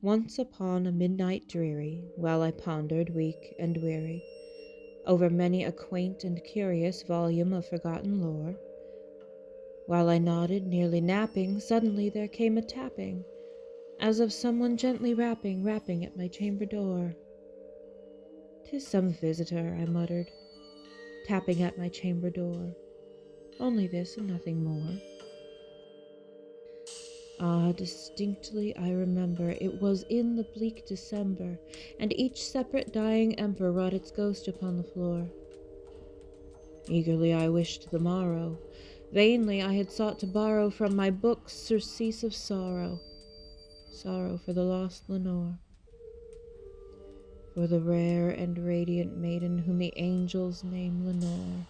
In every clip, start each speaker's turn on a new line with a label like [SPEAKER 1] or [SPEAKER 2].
[SPEAKER 1] Once upon a midnight dreary, while I pondered, weak and weary, over many a quaint and curious volume of forgotten lore, while I nodded, nearly napping, suddenly there came a tapping, as of someone gently rapping at my chamber door. "'Tis some visitor," I muttered, tapping at my chamber door. "Only this and nothing more." Ah, distinctly I remember it was in the bleak December, and each separate dying ember wrought its ghost upon the floor. Eagerly I wished the morrow. Vainly I had sought to borrow from my books surcease of sorrow, sorrow for the lost Lenore, for the rare and radiant maiden whom the angels name Lenore,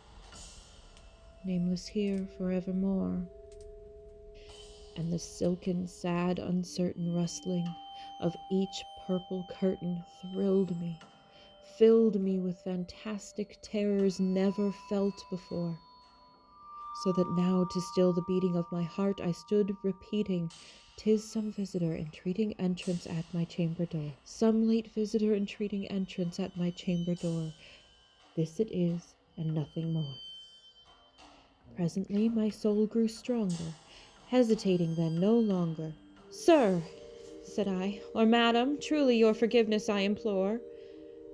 [SPEAKER 1] nameless here forevermore. And the silken, sad, uncertain rustling of each purple curtain thrilled me, filled me with fantastic terrors never felt before, so that now, to still the beating of my heart, I stood repeating, "'Tis some visitor entreating entrance at my chamber door. Some late visitor entreating entrance at my chamber door. This it is, and nothing more." Presently my soul grew stronger, hesitating then no longer. "Sir," said I, "or madam, truly your forgiveness I implore.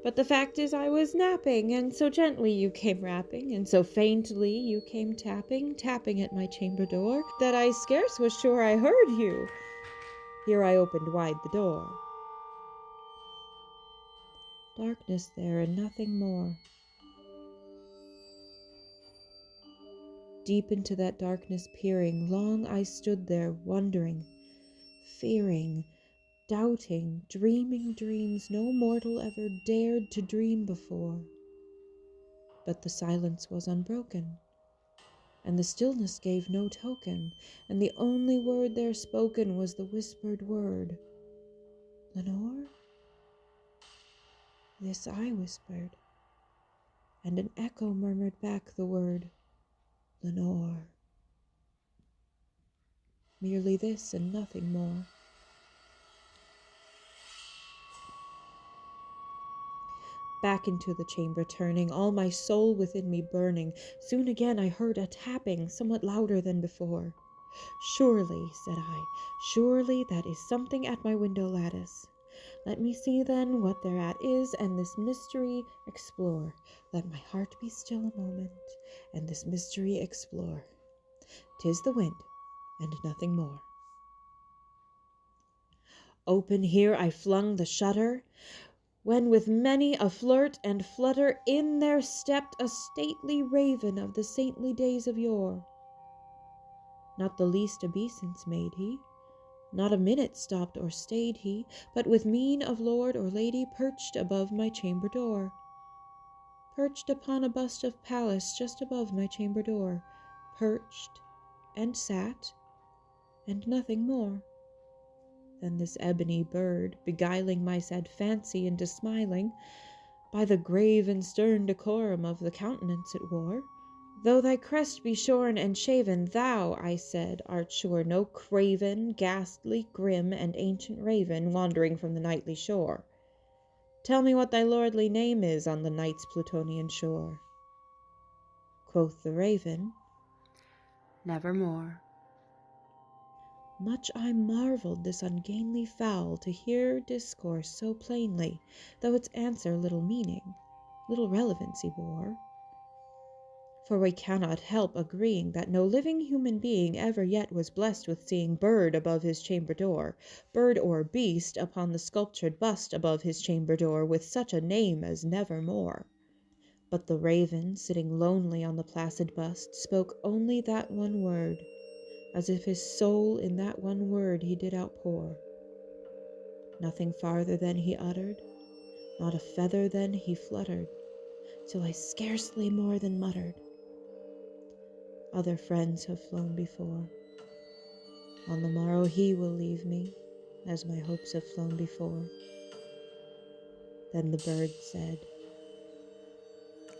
[SPEAKER 1] But the fact is I was napping, and so gently you came rapping, and so faintly you came tapping at my chamber door, that I scarce was sure I heard you." Here I opened wide the door. Darkness there and nothing more. Deep into that darkness peering, long I stood there, wondering, fearing, doubting, dreaming dreams no mortal ever dared to dream before. But the silence was unbroken, and the stillness gave no token, and the only word there spoken was the whispered word, "Lenore?" This I whispered, and an echo murmured back the word, "Lenore." Merely this and nothing more. Back into the chamber turning, all my soul within me burning, soon again I heard a tapping, somewhat louder than before. "Surely," said I, "surely that is something at my window lattice. Let me see then what thereat is, and this mystery explore. Let my heart be still a moment, and this mystery explore. 'Tis the wind, and nothing more." Open here I flung the shutter, when with many a flirt and flutter in there stepped a stately raven of the saintly days of yore. Not the least obeisance made he, not a minute stopped or stayed he, but with mien of lord or lady perched above my chamber door. Perched upon a bust of Pallas just above my chamber door, perched and sat, and nothing more. Then this ebony bird, beguiling my sad fancy into smiling, by the grave and stern decorum of the countenance it wore, "Though thy crest be shorn and shaven, thou," I said, "art sure no craven, ghastly, grim, and ancient raven, wandering from the nightly shore. Tell me what thy lordly name is on the night's Plutonian shore." Quoth the raven, "Nevermore." Much I marveled this ungainly fowl to hear discourse so plainly, though its answer little meaning, little relevancy bore. For we cannot help agreeing that no living human being ever yet was blessed with seeing bird above his chamber door, bird or beast upon the sculptured bust above his chamber door, with such a name as Nevermore. But the raven, sitting lonely on the placid bust, spoke only that one word, as if his soul in that one word he did outpour. Nothing farther then he uttered, not a feather then he fluttered, till I scarcely more than muttered, "Other friends have flown before. On the morrow he will leave me, as my hopes have flown before." Then the bird said,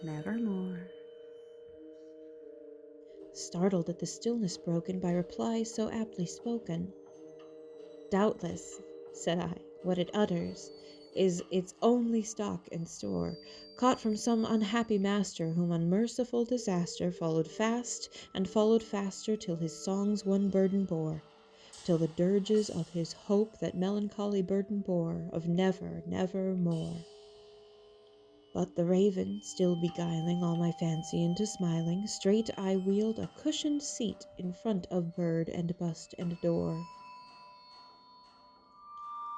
[SPEAKER 1] "Nevermore." Startled at the stillness broken by replies so aptly spoken, "Doubtless," said I, What it utters is its only stock and store, caught from some unhappy master whom unmerciful disaster followed fast and followed faster till his songs one burden bore, till the dirges of his hope that melancholy burden bore, of never, never more. But the raven, still beguiling all my fancy into smiling, straight I wheeled a cushioned seat in front of bird and bust and door.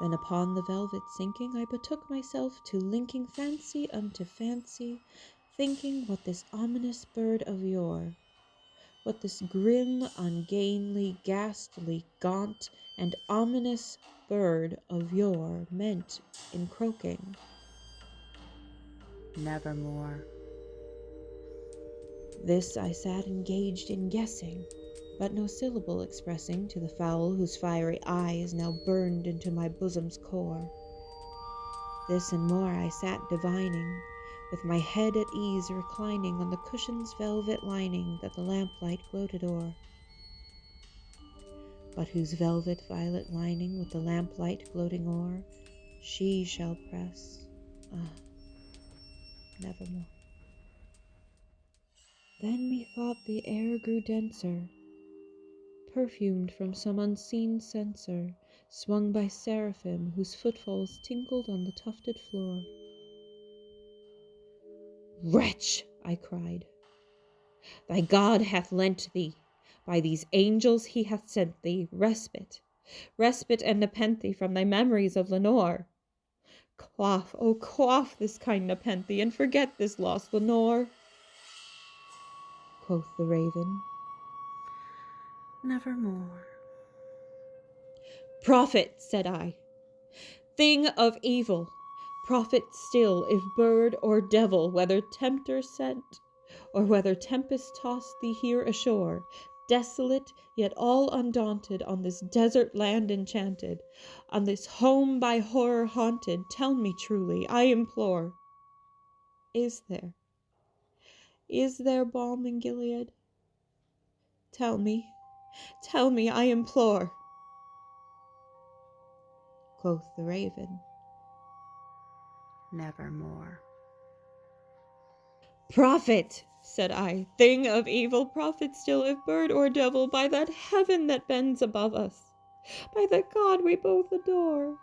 [SPEAKER 1] Then upon the velvet sinking, I betook myself to linking fancy unto fancy, thinking what this ominous bird of yore, what this grim, ungainly, ghastly, gaunt, and ominous bird of yore meant in croaking.
[SPEAKER 2] Nevermore.
[SPEAKER 1] This I sat engaged in guessing, but no syllable expressing to the fowl whose fiery eyes now burned into my bosom's core. This and more I sat divining, with my head at ease reclining on the cushion's velvet lining that the lamplight gloated o'er, but whose velvet violet lining with the lamplight gloating o'er she shall press, nevermore. Then methought the air grew denser, perfumed from some unseen censer, swung by seraphim whose footfalls tinkled on the tufted floor. "Wretch," I cried, "thy God hath lent thee, by these angels he hath sent thee, respite and nepenthe from thy memories of Lenore. Quaff, oh quaff this kind nepenthe, and forget this lost Lenore." Quoth the raven,
[SPEAKER 2] Nevermore.
[SPEAKER 1] "Prophet," said I, "thing of evil, prophet still, if bird or devil, whether tempter sent, or whether tempest tossed thee here ashore, desolate yet all undaunted, on this desert land enchanted, on this home by horror haunted, tell me truly, I implore, is there balm in Gilead? Tell me, I implore." Quoth the raven,
[SPEAKER 2] Nevermore.
[SPEAKER 1] "Prophet," said I, "thing of evil, prophet still, if bird or devil, by that heaven that bends above us, by that God we both adore,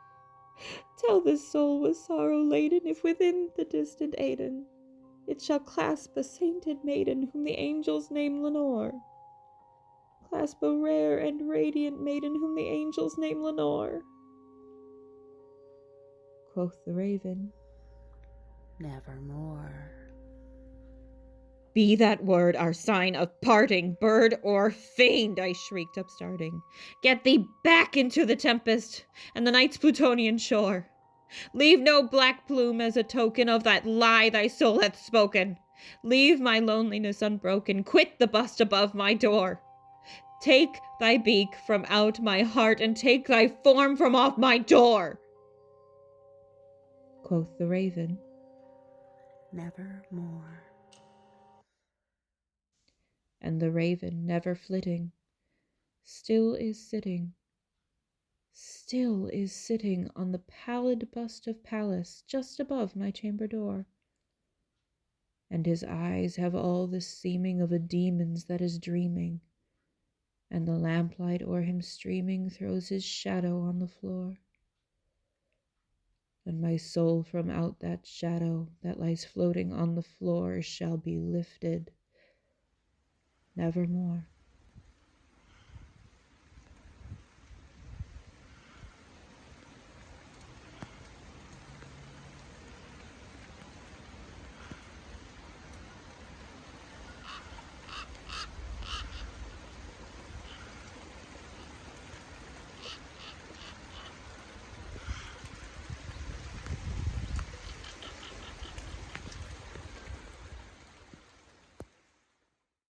[SPEAKER 1] tell this soul with sorrow laden, if within the distant Aidenn it shall clasp a sainted maiden whom the angels name Lenore, clasp a rare and radiant maiden whom the angels name Lenore." Quoth the raven,
[SPEAKER 2] Nevermore.
[SPEAKER 1] "Be that word our sign of parting, bird or fiend," I shrieked, upstarting. "Get thee back into the tempest and the night's Plutonian shore. Leave no black plume as a token of that lie thy soul hath spoken. Leave my loneliness unbroken. Quit the bust above my door. Take thy beak from out my heart, and take thy form from off my door." Quoth the raven,
[SPEAKER 2] Nevermore.
[SPEAKER 1] and the raven, never flitting, still is sitting on the pallid bust of Pallas just above my chamber door, and his eyes have all the seeming of a demon's that is dreaming, and the lamplight o'er him streaming throws his shadow on the floor, and my soul from out that shadow that lies floating on the floor shall be lifted nevermore.